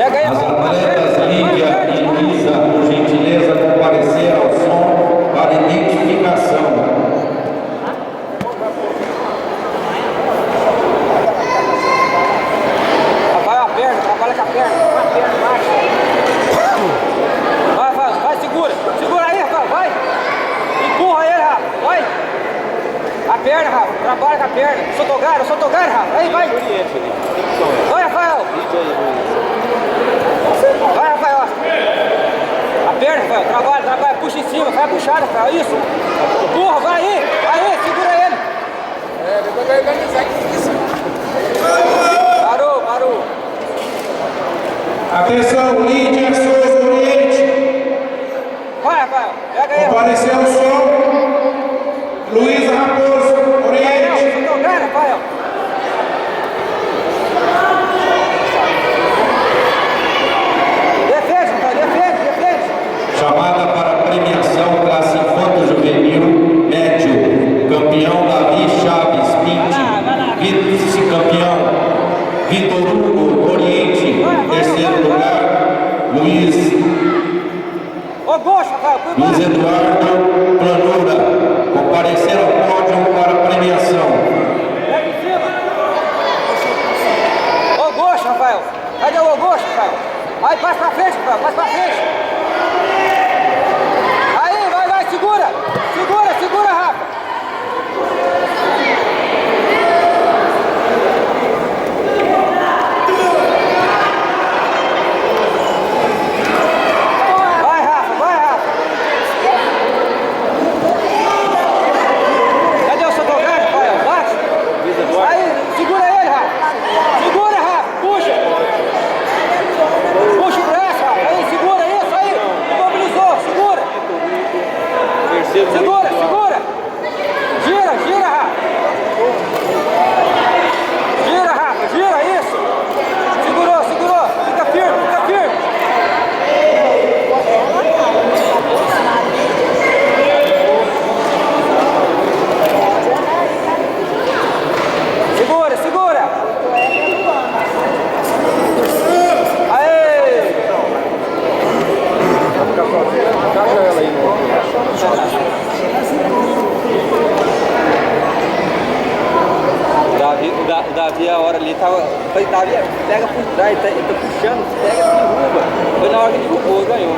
Pega aí, As atletas Lídia e Luísa, por gentileza, comparecer ao som para identificação. Trabalha a perna, trabalha com a perna. Com a perna embaixo. Vai, segura. Segura aí, Rafael, vai. Empurra ele, Rafa, vai. A perna, Rafa, trabalha com a perna. Sotogar, Rafa. Aí, vai. Vai, Rafael. Vai, Rafael. A perna, Rafael, trabalha, puxa em cima, vai puxar, Rafael, isso. Empurra, vai aí, segura ele. Depois vai organizar aqui isso. Parou. Atenção, Lídia Souza Oriente. Vai, Rafael, pega aí. Comparecer ao som. Luísa Raposo Oriente. Sotogar, Rafael. Defende. Chamada para premiação classe infanto juvenil médio. Campeão Davi Chaves Pinti. Vice-campeão Vitor Hugo Oriente. Terceiro lugar, Luiz Eduardo Planura. Comparecer ao pódio para a premiação. Ô Gosto, Rafael. Cadê o Gosto, Rafael? Aí, passa pra frente, Rafael, passa pra frente. Aí, vai, segura, Rafa. Vai, Rafa. Cadê o Sotogar, Rafael? Bate. Aí, segura ele, Rafa. Puxa. Puxa o braço, Rafa. Aí, segura isso aí. Mobilizou, segura. Segura. Gira, Rafa. Gira, isso. Segurou. Fica firme. Segura. Aê! O Davi, a hora ali, tava. Falei, Davi, pega por trás, ele tá puxando, pega e derruba. Foi na hora que ele derrubou, ganhou.